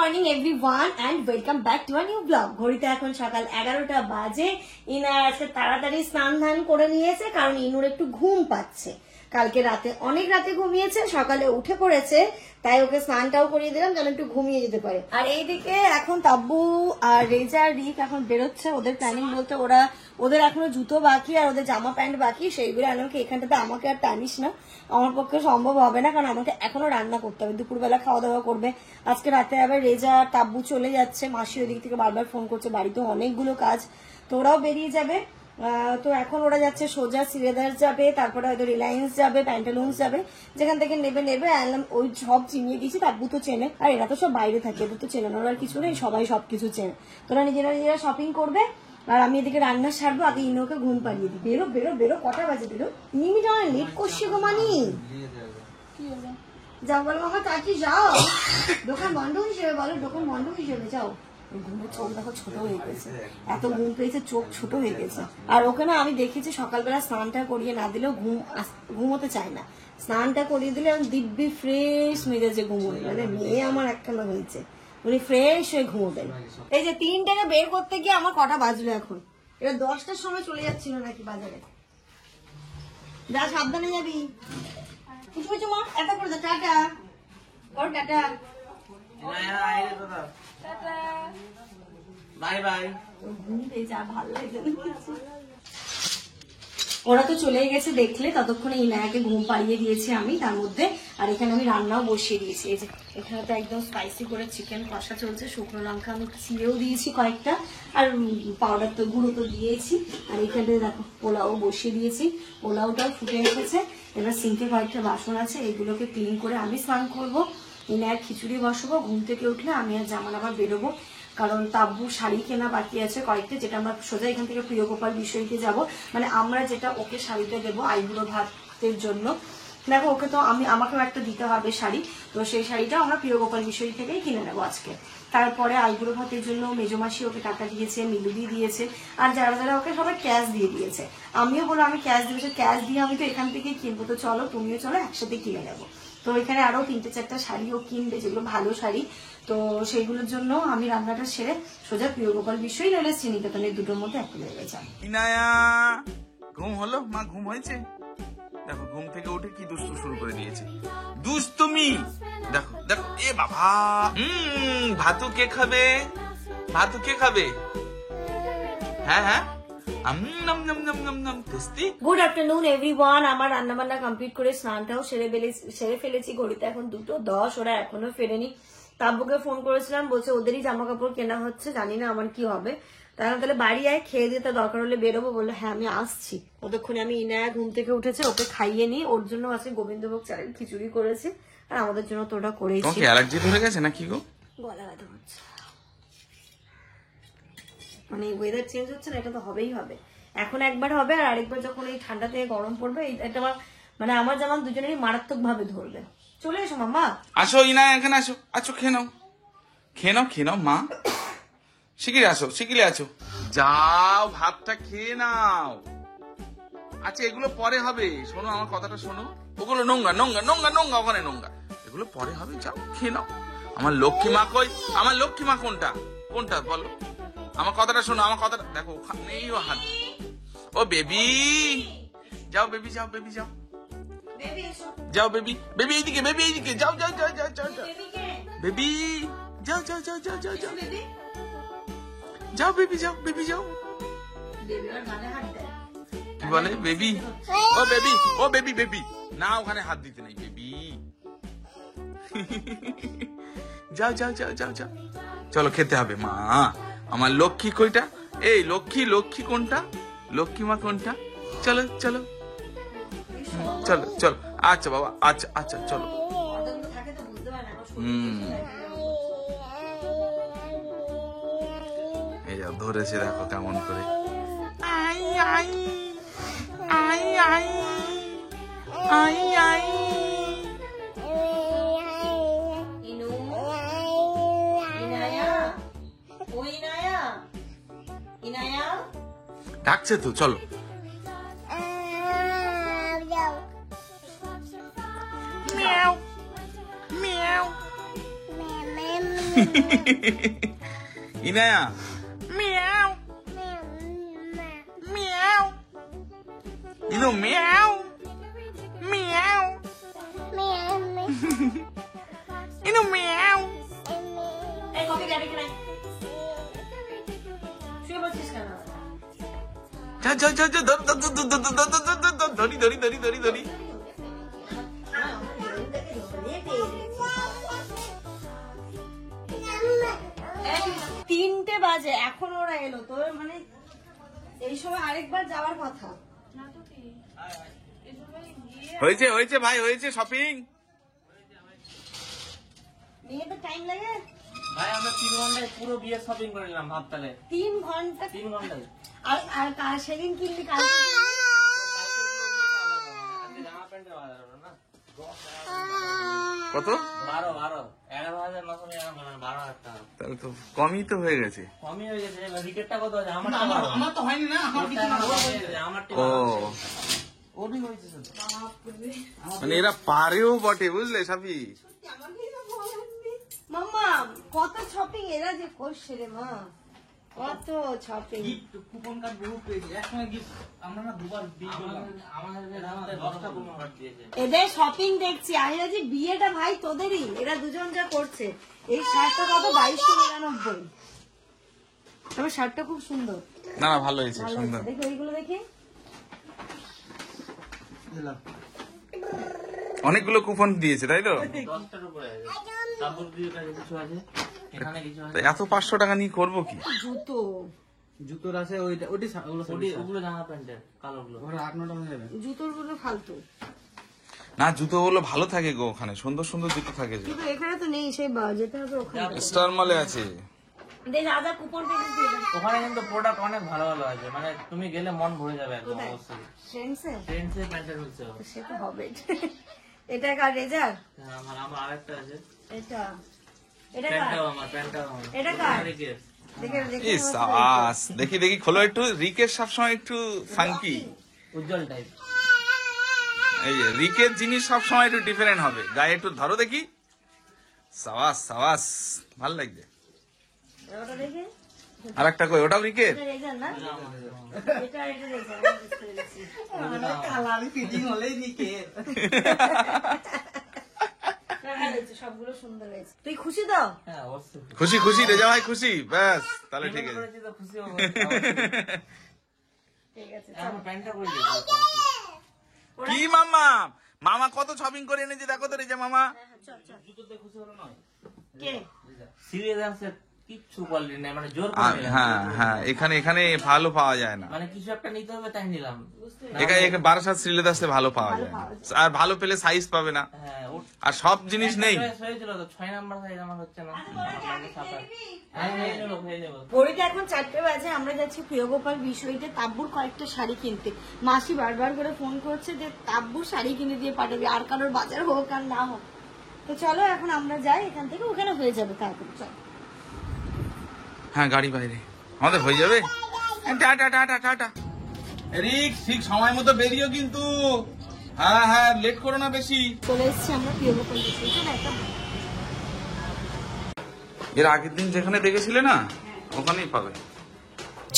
Morning everyone and welcome back to a new blog. ঘড়িতে এখন সকাল 11টা বাজে। ইনা আজকে তাড়াতাড়ি স্নান ধান করে নিয়েছে কারণ ইনুর একটু ঘুম পাচ্ছে। কালকে রাতে অনেক রাতে ঘুমিয়েছে, সকালে উঠে পড়েছে, তাই ওকে স্নানটাও করিয়ে দিলাম যেন একটু ঘুমিয়ে যেতে পারে। আর এইদিকে এখন তাব্বু আর রেজা আর রিক এখন বেরোচ্ছে। ওদের প্ল্যানিং বলতে ওদের এখনো জুতো বাকি আর ওদের জামা প্যান্ট বাকি, সেইগুলো আমাকে এখানটাতে আমাকে আর টানিস না, আমার পক্ষে সম্ভব হবে না কারণ আমাকে এখনো রান্না করতে হবে, দুপুরবেলা খাওয়া দাওয়া করবে। আজকে রাতে আবার রেজা তাব্বু চলে যাচ্ছে, মাসি ওদিক থেকে বারবার ফোন করছে, বাড়িতে অনেকগুলো কাজ, তো ওরাও বেরিয়ে যাবে। তো এখন ওরা যাচ্ছে সোজা সিলেদার যাবে, তারপরে হয়তো রিলায়েন্স যাবে, প্যান্টালুন্স যাবে, যেখান থেকে নেবে ওই সব চিনিয়ে দিয়েছি। তাব্বু তো চেনে, আর এরা তো সব বাইরে থাকে, এদের তো চেনানোর আর কিছু নেই, সবাই সবকিছু চেনে। তোরা নিজেরা শপিং করবে আর আমি এদিকে রান্না সারবো। আগে ইনোকে ঘুম পাড়িয়ে দিই। বেরো বেরো বেরো, কটা বাজে বেরো? মিনিট আমার লেট করছি গো মানি। যাও বলো মামা, চাচি যাও, দোকান বন্ধ হিসেবে বলো, দোকান বন্ধ হিসেবে যাও। ঘুমের চোখ দেখো ছোট হয়ে গেছে, এত ঘুম পেয়েছে চোখ ছোট হয়ে গেছে। আর ওকে না আমি দেখেছি সকালবেলা স্নানটা করিয়ে না দিলেও ঘুমোতে চায় না, স্নানটা করিয়ে দিলে দিব্যি ফ্রেশ মেজাজে ঘুমোয়। মানে মেয়ে আমার একখানা হয়েছে, উনি ফ্রেশ হয়ে ঘুমোবেন। এই যে 3টাকে বের করতে গিয়ে আমার কটা বাজলো এখন, এবার 10টার সময় চলে যাচ্ছিল নাকি বাজারে। যা সাবধানে যাবি, কিছু কিছু মা এত করে যা। টাটা ওর, টাটা বাই বাই। ঘুম পেয়েছে আর ভালো লাগছে না। ওরা তো চলে গেছে দেখলে, ততক্ষণে ইনায়াকে ঘুম পাড়িয়ে দিয়েছি আমি তার মধ্যে। আর এখানে আমি রান্নাও বসিয়ে দিয়েছি। এই যে এখানে তো একদম স্পাইসি করে চিকেন কষা চলছে, শুকনো লঙ্কা আমি ছিঁড়েও দিয়েছি কয়েকটা, আর পাউডার তো গুঁড়ো তো দিয়েছি। আর এখানে দেখো পোলাও বসিয়ে দিয়েছি, পোলাওটাও ফুটে এসেছে। এবার সিঙ্কে কয়েকটা বাসন আছে, এগুলোকে ক্লিন করে আমি স্নান করবো, ইনায়ার খিচুড়ি বসাবো। ঘুম থেকে উঠলে আমি আর জামা আবার বেরোবো, কারণ তাব্বু শাড়ি কেনা বাকি আছে কয়েকটা, যেটা আমরা সোজা এখান থেকে প্রিয় গোপাল বিষয়তে যাব। মানে আমরা যেটা ওকে শাড়িটা দেবো আইবুড়ো ভাতের জন্য। দেখো ওকে তো আমাকেও একটা দিতে হবে শাড়ি, তো সেই শাড়িটা আমরা প্রিয় গোপাল বিষয় থেকেই কিনে নেবো আজকে। তারপরে আইবুড়ো ভাতের জন্য মেজমাসি ওকে টাকা দিয়েছে, মিলুদি দিয়েছে, আর যারা যারা ওকে সবাই ক্যাশ দিয়ে দিয়েছে। আমিও বলো আমি ক্যাশ দিয়েছি, ক্যাশ দিয়ে আমি তো এখান থেকেই কিনবো, তো চলো তুমিও চলো একসাথে কিনে নেবো। তো এখানে আরো 3-4টা শাড়িও কিনবে, যেগুলো ভালো শাড়ি, তো সেইগুলোর জন্য আমি রান্নাটা সেরে সোজা প্রিয় গোপাল বিষয় নইলে শ্রীনিকেতনের দুটোর মধ্যে একটা লেগে যায়। ইনায়া ঘুম হলো? মা ঘুম হয়েছে? দেখো ঘুম থেকে উঠে কি দুষ্টু শুরু করে দিয়েছে, দুষ্টুমি। দেখো দেখো, এ বাবা, ভাতু কে খাবে? ভাতু কে খাবে? হ্যাঁ হ্যাঁ, গুড আফটারনুন এভরিওয়ান। আমার রান্না বান্না কমপ্লিট করে স্নানটাও সেরে ফেলেছি। ঘড়িতে এখন 2:10, ওরা এখনো ফেরেনি। তাব্বুকে ফোন করেছিলাম, বলছে ওদেরই জামা কাপড় কেনা হচ্ছে, জানি না আমার কি হবে। তাহলে বাড়ি আয়, খেয়ে দিতে দরকার হলে বেরোবো। বললো হ্যাঁ আমি আসছি। ততক্ষণে আমি ইনায়া ঘুম থেকে উঠেছে, ওকে খাইয়ে নিই। ওর জন্য আজকে গোবিন্দভোগ চালের খিচুড়ি করেছি, আর আমাদের জন্য তো ওটা করেছি। অ্যালার্জি ধরে গেছে নাকি গো? গলা ব্যথা হচ্ছে, মানে ওয়েদার চেঞ্জ হচ্ছে না, এটা তো হবেই হবে। এখন একবার হবে আর আরেকবার যখন এই ঠান্ডা থেকে গরম পড়বে, এটা মানে আমার যেমন দুজনেরই মারাত্মক ভাবে ধরবে। চলে এসো মামা। আসো ইনা, এখানে আসো, আছো খেয়ে নাও, খেয়ে নাও, খেয়ে নাও মা, শিগগিরি আসো, শিগগিরি আছো, যাও ভাতটা খেয়ে নাও। আচ্ছা এগুলো পরে হবে, শোনো আমার কথাটা শোনো, ওগুলো নোংরা নোংরা নোংরা নোংরা, ওখানে নোংরা, এগুলো পরে হবে, যাও খেয়ে নাও। আমার লক্ষ্মী মা কই? আমার লক্ষ্মী মা কোনটা? কোনটা বলো? আমার কথাটা শোনো, আমার কথাটা দেখো, ওখানেই ও হাত। ও বেবি, যাও বেবি, যাও বেবি, যাও যাও বেবি, বেবি এইদিকে, বেবি এইদিকে, যাও যাও যাও যাও যাও যাও বেবি, যাও যাও যাও যাও যাও যাও যাও বেবি, যাও বেবি, যাও। কি বলে বেবি? ও বেবি, ও বেবি, বেবি না, ওখানে হাত দিতে নেই বেবি। যাও যাও যাও যাও যাও, চলো খেতে হবে। মা আমার লক্ষ্মী কইটা? এই লক্ষ্মী, লক্ষ্মী কোনটা? লক্ষ্মী মা কোনটা? চলো চলো চলো চলো, আচ্ছা বাবা, আচ্ছা আচ্ছা চলো। এই যাও ধরেছে, দেখো কেমন করে। আই আই আই আই আই আই, ডাকছে তো, চলো। মিয়াও মিয়াও ইনায়া মিয়াও মিয়াও ইনু মিয়াও মিয়াও ইনু মিয়াও এই কফি গাড়ি খাই শুয়ে বলছিস কেন যা যা যা যা ধরি ধরি ধরি ধরি ধরি 3টে বাজে এখন ওরা এলো তো মানে এই সময় আরেকবার যাওয়ার কথা হয়েছে হয়েছে ভাই হয়েছে শপিং নিয়ে তো টাইম লাগে ভাই আমরা 3 ঘন্টায় পুরো বিয়ের শপিং করে নিলাম ভাবতালে 3 ঘন্টা 3 ঘন্টায় আর কাল সেদিন কিনলি কাল জামা প্যান্টের বাজার হলো না কত 11,999 12,000 টাকা তাহলে তো কমই তো হয়ে গেছে কমই হয়ে গেছে রিকেটটা কত আছে আমার তো হয়নি না আমার কিছু না আমার ও ওরই হয়েছে শুধু। মানে এরা পারেও বটে বুঝলে সাফি মাম্মা কত শপিং এরা যে করছে রে মা কত শপিং গিফট কুপন কার্ড বহু পেয়েছি একসঙ্গে গিফট আমরা না দুবার দিয়ে দিলাম আমাদের 10টা কুপন কার্ড দিয়েছে এদের শপিং দেখছি আহিরা যে বিয়েটা ভাই তোদেরই এরা দুজন যা করছে এই শার্টটা কত 2299 তবে শার্টটা খুব সুন্দর না না ভালো হয়েছে ভালো সুন্দর হয়েছে দেখি ওইগুলো দেখি দিলাম অনেকগুলো কুপন দিয়েছে তাই তো 10টার উপরে আছে তারপর দিয়ে কিছু আছে এখানে কিছু আছে তা এত 500 টাকা নিয়ে করবো কি জুতো জুতোর আছে ওইটা ওটি ওগুলো জামা প্যান্টের কালোগুলো ওরা 8-9টা হয়ে যাবে জুতোর গুলো ফালতু না জুতোগুলো ভালো থাকে গো ওখানে সুন্দর সুন্দর জুতো থাকে যে কিন্তু এখানে তো নেই সেই যেতে হবে ওখানে স্টার মলে আছে দেখ রাজা কুপন পেয়ে দিয়ে দেন ওখানে কিন্তু প্রোডাক্ট অনেক ভালো ভালো আছে মানে তুমি গেলে মন ভরে যাবে একদম কোথায়? অবশ্যই ট্রেন্ডসে ট্রেন্ডসে প্যান্টের হচ্ছে সে তো হবে এটা কার রেজার আমার আরেকটা আছে এটা এটা কার প্যান্টটাও আমার এটা কার? রিকের দেখে দেখে ইস আস দেখি দেখি খোলো একটু রিকের সবসময় একটু ফাঙ্কি উজ্জ্বল টাইপ এই যে, রিকের জিনিস সবসময় একটু ডিফারেন্ট হবে গায়ে একটু ধরো দেখি সাবাস সাবাস ভাল লাগবে ওটা দেখে আর একটা কই ওটাও রিকের এটা রেজার না এটা রেজার কালার ফিটিং হলেই নিকে সবগুলো সুন্দর হয়েছে তুই খুশি তো হ্যাঁ অবশ্যই খুশি খুশি রেজা ভাই খুশি ব্যাস তাহলে ঠিক আছে করেছি তো খুশি হবো ঠিক আছে আমার প্যান্টটা করে দিয়েছি কি মামা মামা কত শপিং করে এনেছে দেখো তো রেজা মামা চল চল জুতোতে খুশি হলো নয় কে সিরিয়াস কিচ্ছু কোয়ালিটি নেই মানে জোর করে নিলাম। হ্যাঁ হ্যাঁ এখানে এখানে ভালো পাওয়া যায় না মানে কিছু একটা নিতে হবে তাই নিলাম এখানে বারাসাত শ্রীলেদাসে ভালো পাওয়া যায় না আর ভালো পেলে সাইজ পাবে না হ্যাঁ আর সব জিনিস নেই হয়েছিল তো 6 নাম্বার সাইজ আমার হচ্ছে না হ্যাঁ হয়ে যাবো ঘড়িতে এখন 4টে বাজে আমরা যাচ্ছি প্রিয়গোপাল বিষয়তে তাব্বুর কয়েকটা শাড়ি কিনতে মাসি বারবার করে ফোন করছে যে তাব্বুর শাড়ি কিনে দিয়ে পাঠাবি আর কারোর বাজার হোক আর না হোক তো চলো এখন আমরা যাই এখান থেকে ওখানে হয়ে যাবে তারপর চলো হ্যাঁ গাড়ি বাইরে আমাদের হয়ে যাবে টাটা টাটা টাটা রিক ঠিক সময় মতো বেরিও কিন্তু হ্যাঁ হ্যাঁ লেট করো না বেশি চলে এসেছি আমরা প্রিয়গোপাল বিষয়তে একটা এর আগের দিন যেখানে দেখেছিলে না ওখানেই পাবে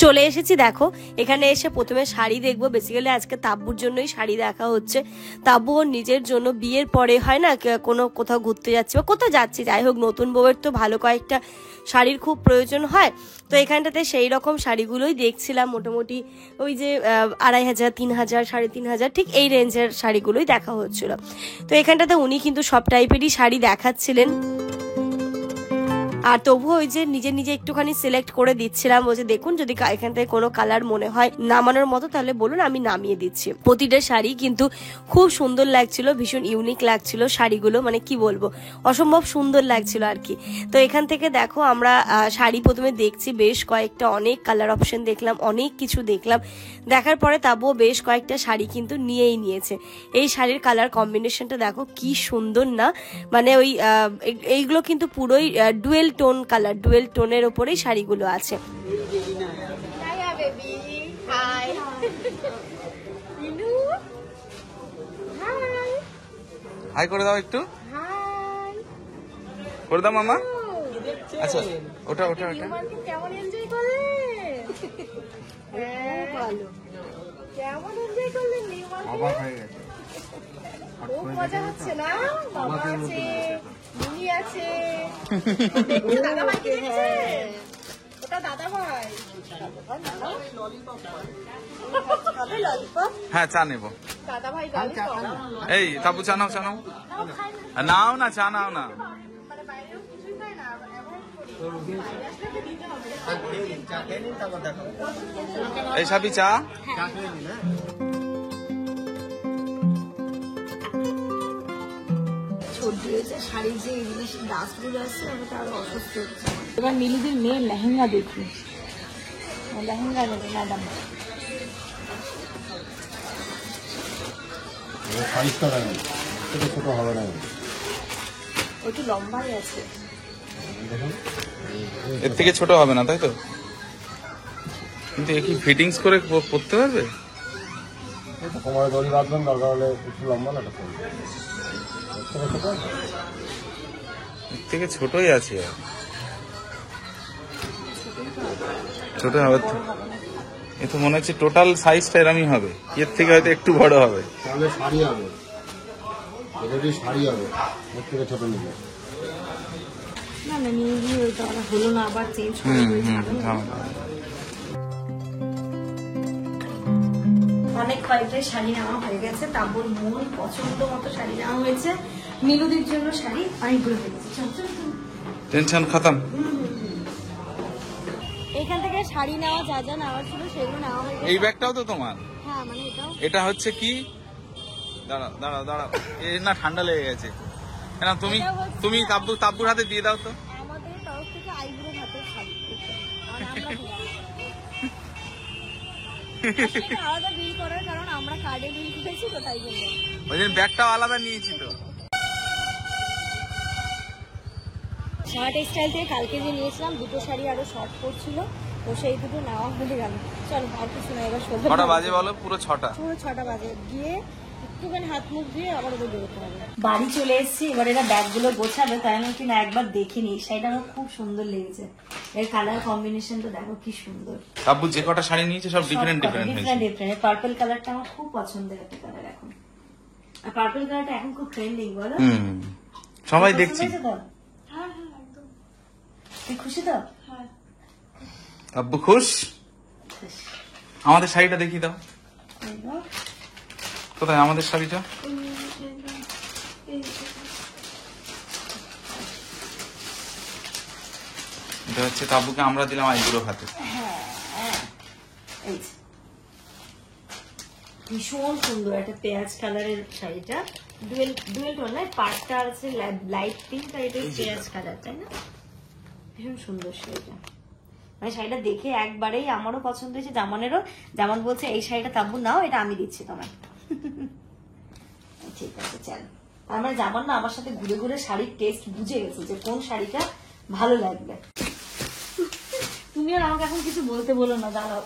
চলে এসেছি দেখো এখানে এসে প্রথমে শাড়ি দেখবো বেসিক্যালি আজকে তাব্বুর জন্যই শাড়ি দেখা হচ্ছে তাব্বু ওর নিজের জন্য বিয়ের পরে হয় না কোনো কোথাও ঘুরতে যাচ্ছি বা কোথাও যাচ্ছি যাই হোক নতুন বউয়ের তো ভালো কয়েকটা শাড়ির খুব প্রয়োজন হয় তো এখানটাতে সেই রকম শাড়িগুলোই দেখছিলাম মোটামুটি ওই যে 2500 3000 3500 ঠিক এই রেঞ্জের শাড়িগুলোই দেখা হচ্ছিল তো এখানটাতে উনি কিন্তু সব টাইপেরই শাড়ি দেখাচ্ছিলেন আর তবুও ওই যে নিজে নিজে একটুখানি সিলেক্ট করে দিচ্ছিলাম বলছে দেখুন যদি এখান থেকে কোনো কালার মনে হয় নামানোর মতো তাহলে বলুন আমি নামিয়ে দিচ্ছি প্রতিটা শাড়ি কিন্তু খুব সুন্দর লাগছিল ভীষণ ইউনিক লাগছিল শাড়িগুলো মানে কি বলবো অসম্ভব সুন্দর লাগছিল আর কি তো এখান থেকে দেখো আমরা শাড়ি প্রথমে দেখছি বেশ কয়েকটা অনেক কালার অপশন দেখলাম অনেক কিছু দেখলাম দেখার পরে তাবুও বেশ কয়েকটা শাড়ি কিন্তু নিয়েই নিয়েছে এই শাড়ির কালার কম্বিনেশনটা দেখো কি সুন্দর না মানে ওই এইগুলো কিন্তু পুরোই ডুয়েল টোন কালার ডুয়েল টোনের ওপরেই শাড়িগুলো আছে হাই করে দাও একটু করে দাও মামা আচ্ছা ওটা ওটা ওটা নিউমার্কেট কেমন এনজয় করলেন? ভালো, কেমন এনজয় করলেন নিউমার্কেট? অবাক হয়ে গেছে। খুব মজা হচ্ছে না? বাবা আছে, মিনি আছে, দাদা ভাইকে দেখেছে? ওটা দাদা ভাই। খাবে ললিপপ? হ্যাঁ চা নেবো। দাদা ভাই ললিপপ? এই তাবু চা নাও, চা নাও। নাও, খাই না। নাও না, চা নাও না। মানে বাইরেও কিছুই খায় না, avoid করি। আসলে দিতে হবে। চা খেয়ে নিন, তারপর দেখো। এই সাবি চা। চা খেয়ে নিন, হ্যাঁ। সর্দি হয়েছে, শাড়ির যে ডাস্টগুলো আছে আমাকে আরো অসুস্থ হচ্ছে। এবার মিলিদির মেয়ের লেহেঙ্গা দেখি, লেহেঙ্গা নেবে ম্যাডাম। সাইজটা দেখেন, ছোট ছোট হবে না। একটু লম্বাই আছে। দেখুন, এর থেকে ছোট হবে না, তাই তো? কিন্তু এ কি ফিটিংস করে পরতে পারবে? এই তো কোমরে দড়ি বাঁধবেন, দরকার হলে একটু লম্বা না, ছোট ছোট। এর থেকে ছোটই আছে। ছোট হবে তো। এ তো মনে হচ্ছে টোটাল সাইজটা এরমই হবে, এর থেকে হয়তো একটু বড় হবে। তাহলে শাড়ি হবে, এটা দিয়ে শাড়ি হবে, এর থেকে ছোট নিলে। না না, নিয়ে গিয়ে ওইটা হলো না, আবার চেঞ্জ করে অনেক কয়েকটা শাড়ি নেওয়া হয়ে গেছে। তারপর মন পছন্দ মতো শাড়ি নেওয়া হয়েছে। মিলুদির জন্য শাড়ি অনেকগুলো হয়ে গেছে। চল চল চল। টেনশন খতম। এখান থেকে শাড়ি নেওয়া যা যা নেওয়ার ছিল সেগুলো নেওয়া হয়ে গেছে। এই ব্যাগটাও তো তোমার? হ্যাঁ, মানে এটাও এটা হচ্ছে কি, দাঁড়াও দাঁড়াও দাঁড়াও, এ না ঠান্ডা লেগে গেছে। না তুমি তুমি তাব্বুর হাতে দিয়ে দাও তো। আমাদের তরফ থেকে আইবুড়ো ভাতের শাড়ি। আর আমরা সেটা আলাদা বিল করার কারণ আমরা কার্ডে বিল করেছি তো, তাই জন্য। ওই জন্য ব্যাগটাও আলাদা নিয়েছি তো। শার্ট স্টাইল থেকে কালকে যে নিয়েছিলাম দুটো শাড়ি আরো শর্ট পড়ছিল, তো সেই দুটো নেওয়া হয়ে গেল। চলো আর কিছু না, এবার সোজা কটা বাজে বলো? পুরো 6টা। পুরো 6টা বাজে। গিয়ে একটুখানি হাত মুখ দিয়ে আবার ওদের বেরোতে হবে। বাড়ি চলে এসেছি, এবার এরা ব্যাগগুলো গোছাবে, তাই আমি কিনা একবার দেখিনি। এই শাড়িটা আমার খুব সুন্দর লেগেছে, এর কালার কম্বিনেশনটা দেখো কি সুন্দর। তাব্বু যে কটা শাড়ি নিয়েছে সব ডিফারেন্ট ডিফারেন্ট হয়েছে। ডিফারেন্ট। পার্পল কালারটা আমার খুব পছন্দের একটা কালার এখন, আর পার্পল কালারটা এখন খুব ট্রেন্ডিং, বলো? সবাই দেখছি। পছন্দ হয়েছে তো? হ্যাঁ হ্যাঁ, একদম। তুই খুশি তো? হ্যাঁ। তাব্বু খুশ? আমাদের শাড়িটা দেখিয়ে দাও। কোথায় আমাদের শাড়িটা? এটা হচ্ছে তাব্বুকে আমরা দিলাম আইবুড়ো হাতে। এই যে। ভীষণ সুন্দর একটা পেঁয়াজ কালারের শাড়িটা, ডুয়েল টোন নয়, পাড়টা আছে লাইট পিঙ্ক আর এটা পেঁয়াজ কালার, তাই না? ভীষণ সুন্দর শাড়িটা, মানে শাড়িটা দেখে একবারেই আমারও পছন্দ হয়েছে, জামানেরও। জামান বলছে এই শাড়িটা তাব্বু নাও, এটা আমি দিচ্ছি তোমায়। ঠিক আছে, চল। তার মানে জামান না আমার সাথে ঘুরে ঘুরে শাড়ির টেস্ট বুঝে গেছে যে কোন শাড়িটা ভালো লাগবে। তুমি আর আমাকে এখন কিছু বলতে বলো না, দাঁড়াও,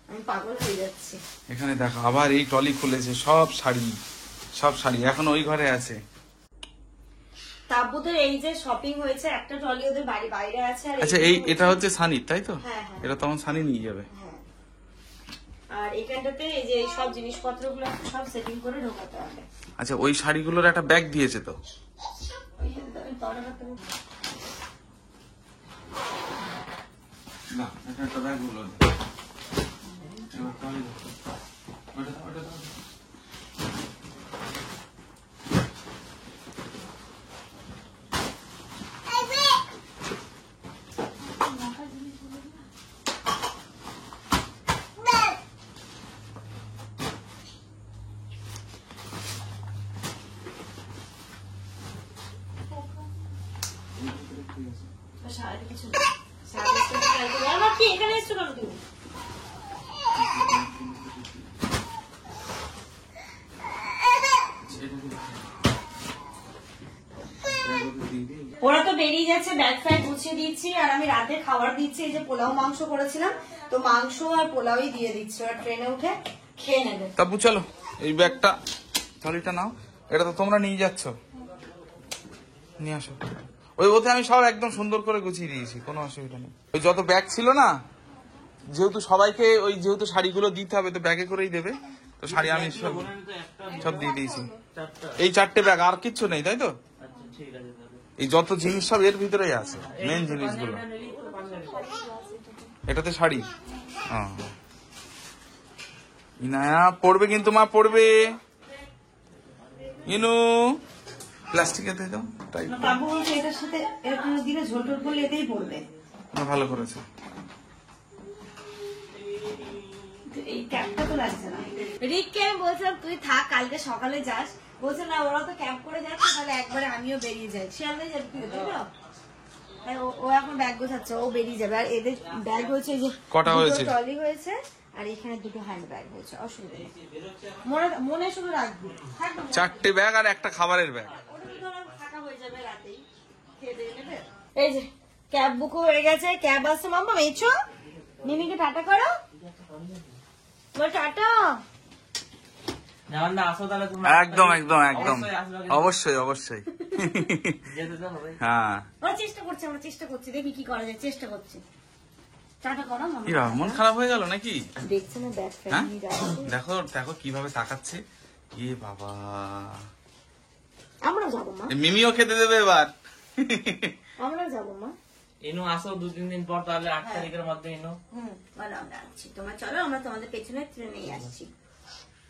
আমি পাগল হয়ে যাচ্ছি। এখানে দেখো আবার এই ট্রলি খুলেছে, সব শাড়ি এখন ওই ঘরে আছে। তাব্বুদের এই যে শপিং হয়েছে, একটা ট্রলি ওদের বাইরে আছে। আর আচ্ছা এটা হচ্ছে সানির, তাই তো? হ্যাঁ, হ্যাঁ। এটা তখন সানি নিয়ে যাবে। হ্যাঁ। আর এখানটাতে এই যে সব জিনিসপত্রগুলো সব সেটিং করে ঢোকাতে হবে। আচ্ছা ওই শাড়িগুলোর একটা ব্যাগ দিয়েছে তো? না, এটা একটা ব্যাগ গুলো। এখানে এসছো কেন তুমি? ওরা তো বেরিয়ে যাচ্ছে, ব্যাগ ফ্যাগ গুছিয়ে দিচ্ছি, আর আমি রাতে খাবার দিচ্ছি। এই যে পোলাও মাংস করেছিলাম, তো মাংস আর পোলাওই দিয়ে দিচ্ছি, ওরা ট্রেনে উঠে খেয়ে নেবে। তাব্বু চলো এই ব্যাগটা ট্রলিটা নাও, এটা তো তোমরা নিয়ে যাচ্ছ, নিয়ে আসো। ওই ওতে আমি সব একদম সুন্দর করে গুছিয়ে দিয়েছি, কোনো অসুবিধা নেই। ওই যত ব্যাগ ছিল না, যেহেতু সবাইকে ওই যেহেতু শাড়িগুলো দিতে হবে তো ব্যাগে করেই দেবে, তো শাড়ি আমি সব দিয়ে দিয়েছি। এই 4টে ব্যাগ, আর কিচ্ছু নেই, তাই তো? আচ্ছা ঠিক আছে তাহলে। এই যত জিনিস সব এর ভিতরেই আছে, মেন জিনিসগুলো। এটাতে শাড়ি ইনায়া পড়বে কিন্তু, মা পড়বে। ইনু প্লাস্টিকে দিয়ে দাও, টাইট। বাবু বলছে এটার সাথে এরকম দিনে ঝোল টোল করলে এতেই পড়বে। না, ভালো করেছে। এই ক্যাম্পটা তো লাগছে না। রিককে আমি বলছিলাম তুই থাক, কালকে সকালে যাস। বলছে না ওরা তো ক্যাম্প করে যাচ্ছে, তাহলে একবারে আমিও বেরিয়ে যাই। শিয়ালদায় যাবি তুই, তাই না? তাই ও এখন ব্যাগ গোছাচ্ছে, ও বেরিয়ে যাবে। আর এদের ব্যাগ হয়েছে যে কটা হয়েছে? ট্রলি হয়েছে, আর এখানে 2টো হ্যান্ড ব্যাগ হয়েছে। অসুবিধা নেই, মনে শুধু রাখবি। থাকবে না? 4টে ব্যাগ আর একটা খাবারের ব্যাগ। ওটা তো ধরো ফাঁকা হয়ে যাবে রাতেই, খেয়ে দিয়ে নেবে। এই যে ক্যাব বুক হয়ে গেছে, ক্যাব আসছে। মাম্মা এসো, মিমিকে টাটা করো, বল টাটা। জামানদা আসো তাহলে তুমি। একদম একদম একদম, অবশ্যই আসবে কিন্তু। অবশ্যই অবশ্যই। যেতে তো হবে। হ্যাঁ, আমরা চেষ্টা করছি, দেখি কি করা যায়, চেষ্টা করছি। টাটা করো মাম্মা। কি বাবা, মন খারাপ হয়ে গেল নাকি? দেখছে না ব্যাগ হ্যাঁ, ফ্যাগ নিয়ে যাচ্ছে। দেখো দেখো কিভাবে তাকাচ্ছে। এ বাবা, আমরা যাবো মা, মিমিও খেতে দেবে এবার। আমরা যাবো মা। ইনু আসো 2-3 দিন পর, তাহলে 8 তারিখের মধ্যে ইনু। বলো আমরা আসছি, তোমার চলো, আমরা তোমাদের পেছনে ট্রেনে আসছি।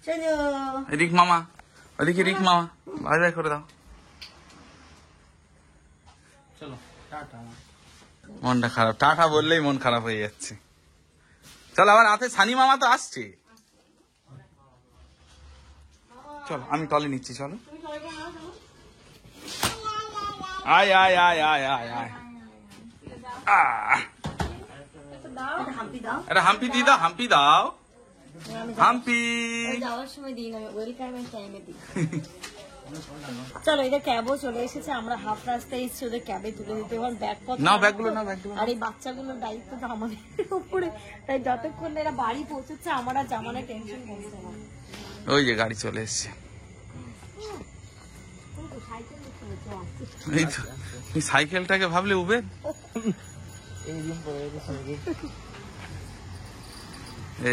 চলো। রিক মামা, ওদিকে রিক মামা, বাই বাই করে দাও। চলো টাটা। মনটা খারাপ, টাটা বললেই মন খারাপ হয়ে যাচ্ছে। চল, আবার রাতে সানি মামা তো আসছে। চল, আমি টলি নিচ্ছি, চলো। আয় আয় আয় আয় আয় আয়। একটা হাম্পি দাও। আরে হাম্পি দি দাও, হাম্পি দাও, হাম্পি। যাওয়ার সময় দিই না, ওয়েলকাম এর টাইমে দিই। চলো, এদের ক্যাবও চলে এসেছে, আমরা হাফ রাস্তায় এসেছি ওদের ক্যাবে তুলে দিতে। এবার ব্যাগপত্র নাও ব্যাগগুলো, নাও ব্যাগগুলো। আর এই বাচ্চাগুলোর দায়িত্ব তো আমাদের উপরে, তাই যতক্ষণ না এরা বাড়ি পৌঁছচ্ছে আমার আর জামানের টেনশন কমছে না। ওই যে গাড়ি চলে এসছে। এই তো, এই সাইকেলটাকে ভাবলে উবের। এই দিন পরে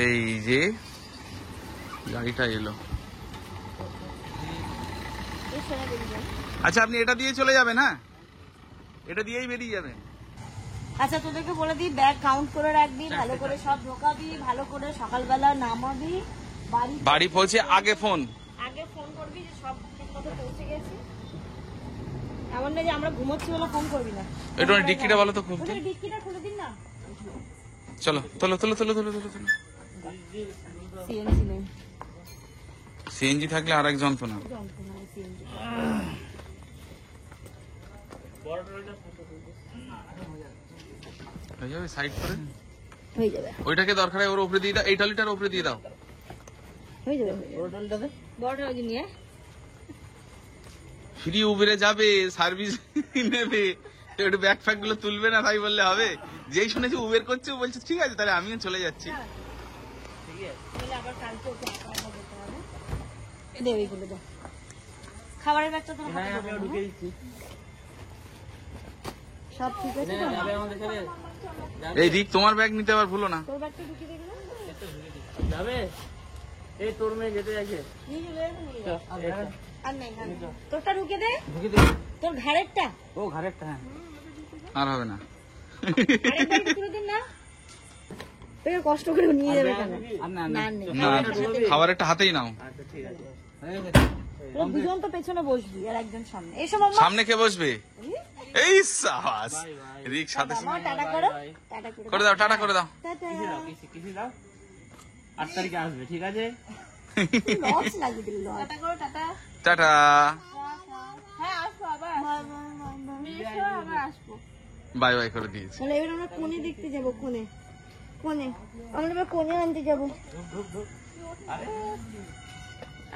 এই যে গাড়িটা এলো। আচ্ছা, আপনি এটা দিয়ে চলে যাবেন? হ্যাঁ, এটা দিয়েই বেরিয়ে যাবেন। আচ্ছা, তোদেরকে বলে দিই, ব্যাগ কাউন্ট করে রাখবি, ভালো করে সব ঢোকাবি, ভালো করে সকালবেলা নামাবি। বাড়ি পৌঁছে আগে ফোন করবি যে সব ঠিক মতো পৌঁছে গেছি। এমন না যে আমরা ঘুমোচ্ছি বলে ফোন করবি না। একটু ডিক্কিটা বলো তো খুলতে। ওদের ডিক্কিটা খুলে দিন না। চলো, তোলো তোলো তোলো তোলো তোলো তোলো। সিএনজি নেই, সিএনজি থাকলে আর এক যন্ত্রণা। যন্ত্রণা সিএনজি। হয়ে যাবে, সাইড করে হয়ে যাবে, ওইটাকে দরকার হয় ওর উপরে দিয়ে দাও, এই টলিটার উপরে দিয়ে দাও। হয়ে যাবে। বড়টা ওই নিয়ে ফ্রি উবেরে যাবে, সার্ভিস নেবে, একটু ব্যাগ ফ্যাগ গুলো তুলবে না, তাই বললে হবে? যেই শুনেছি উবের করছে ও বলছে ঠিক আছে তাহলে আমিও চলে যাচ্ছি। আবার কালকে ওকে যেতে হবে। দে ওইগুলো দাও, খাবারের ব্যাগটা তো ঢুকে দিচ্ছি। সব ঠিক আছে তো? যাবে আমাদের সাথে? এই রিক, তোমার ব্যাগ নিতে আবার ভুলো না। তোর ব্যাগটা ঢুকিয়ে দিয়ে গেলাম। যাবে? এই তোর মেয়ে যেতে আছে। নিয়ে যাবে, নিয়ে যাবে। আর নাই, আর নেই। তোরটা ঢুকে দে, ঢুকে দিবি? তোর ঘাড়েরটা। ও ঘরেরটা, হ্যাঁ। আর হবে না। আরেকবার তুলে দিন না, তোকে কষ্ট করে নিয়ে যাবে কেন? না নেই, না, খাবারেরটা হাতেই নাও। আচ্ছা ঠিক আছে। তোরা দুজন তো পেছনে বসবি আর একজন সামনে। এসো মাম্মা। সামনে কে বসবে? এই সাবাস, রিক সাথে মামা টাটা করো, টাটা করো। করে দাও, টাটা করে দাও। টাটা। কিসি দাও? 8 তারিখে আসবে, ঠিক আছে? লস লাগিয়ে দিল। টাটা করো, টাটা। টাটা। হ্যাঁ, আসবো আবার। এসো, আবার আসবো। বাই বাই করে দিয়েছি। তাহলে এবার আমরা কোণে দেখতে যাবো, কোণে আমরা এবার কোণে আনতে যাবো।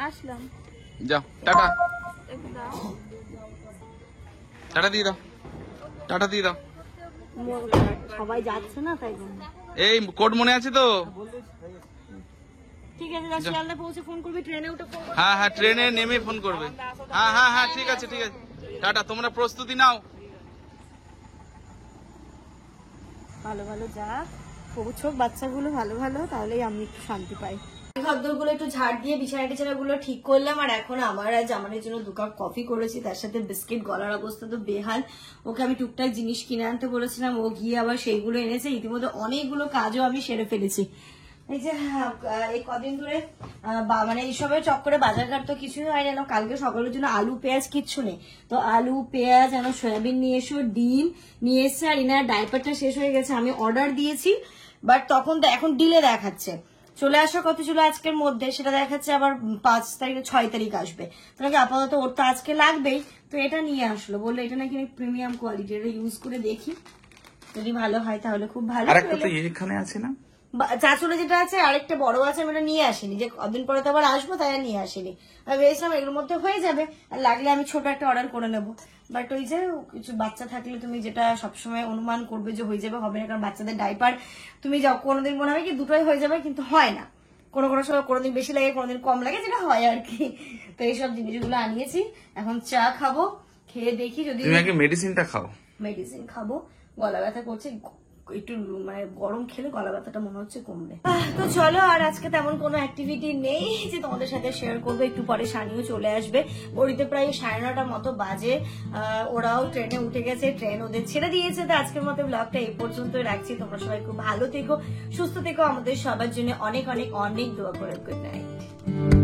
আসলাম, যাও, টাটা। টাটা দিয়ে দাও, টাটা দিয়ে দাও। সবাই যাচ্ছে না তাই জন্য। এই কোড মনে আছে তো? ঠিক আছে, শিয়ালদা পৌঁছে ফোন করবি, ট্রেনে উঠে ফোন করবি। হ্যাঁ হ্যাঁ, ট্রেনে নেমে ফোন করবে। হ্যাঁ হ্যাঁ হ্যাঁ, ঠিক আছে ঠিক আছে, টাটা। তোমরা প্রস্তুতি নাও। ভালো ভালো যাক, পৌঁছক বাচ্চাগুলো ভালো ভালো, তাহলেই আমি একটু শান্তি পাই। ঘরদোরগুলো একটু ঝাড় দিয়ে বিছানা টিছানাগুলো ঠিক করলাম, আর এখন আমার আর জামানের জন্য 2 কাপ কফি করেছি, তার সাথে বিস্কিট। গলার অবস্থা তো বেহাল, ওকে আমি টুকটাক জিনিস কিনে আনতে বলেছিলাম, ও গিয়ে আবার সেইগুলো এনেছে। ইতিমধ্যে অনেকগুলো কাজও আমি সেরে ফেলেছি। এই যে এই কদিন ধরে মানে এইসবের চক্করে বাজারঘাট তো কিছুই হয় না। কালকে সকালের জন্য আলু পেঁয়াজ কিচ্ছু নেই, তো আলু পেঁয়াজ সয়াবিন নিয়ে এসো, ডিম নিয়ে এসছে, আর ইনার ডাইপারটা শেষ হয়ে গেছে। আমি অর্ডার দিয়েছি, বাট তখন এখন ডিলে দেখাচ্ছে। চলে আসার কথা ছিল আজকের মধ্যে, সেটা দেখাচ্ছে আবার 5 তারিখ 6 তারিখ আসবে। তো নাকি আপাতত ওর তো আজকে লাগবেই, তো এটা নিয়ে আসলো, বললো এটা নাকি প্রিমিয়াম কোয়ালিটি, এটা ইউজ করে দেখি, যদি ভালো হয় তাহলে খুব ভালো। আরেকটা তো এখানে আছে না, চাচুরে যেটা আছে, আরেকটা বড় আছে, আমি এটা নিয়ে আসিনি, যে কদিন পরে তো আবার আসবো, তাই আর নিয়ে আসিনি। আমি ভেবেছিলাম এগুলোর মধ্যে হয়ে যাবে, আর লাগলে আমি ছোট একটা অর্ডার করে নেবো। বাট ওই যে কিছু বাচ্চা থাকলে তুমি যেটা সবসময় অনুমান করবে যে হয়ে যাবে, হবে না, কারণ বাচ্চাদের ডাইপার তুমি কোনোদিন মনে হবে কি দুটোই হয়ে যাবে, কিন্তু হয় না। কোনো সময় কোনোদিন বেশি লাগে, কোনোদিন কম লাগে, যেটা হয় আর কি। তো এইসব জিনিসগুলো আনিয়েছি, এখন চা খাবো, খেয়ে দেখি যদি তুমি আগে মেডিসিনটা খাও। মেডিসিন খাবো, গলা ব্যথা করছে, একটু মানে গরম খেলে গলা ব্যথাটা মনে হচ্ছে কমবে। তো চলো, আর আজকে তেমন কোনো অ্যাক্টিভিটি নেই যে তোমাদের সাথে শেয়ার করবো। একটু পরে সানিও চলে আসবে, ওরিতে প্রায় 9:30টার মতো বাজে। ওরাও ট্রেনে উঠে গেছে, ট্রেন ওদের ছেড়ে দিয়েছে। তো আজকের মতো ব্লগটা এই পর্যন্তই রাখছি। তোমরা সবাই খুব ভালো থেকো, সুস্থ থেকো, আমাদের সবার জন্য অনেক অনেক অনেক দোয়া করো। Good night.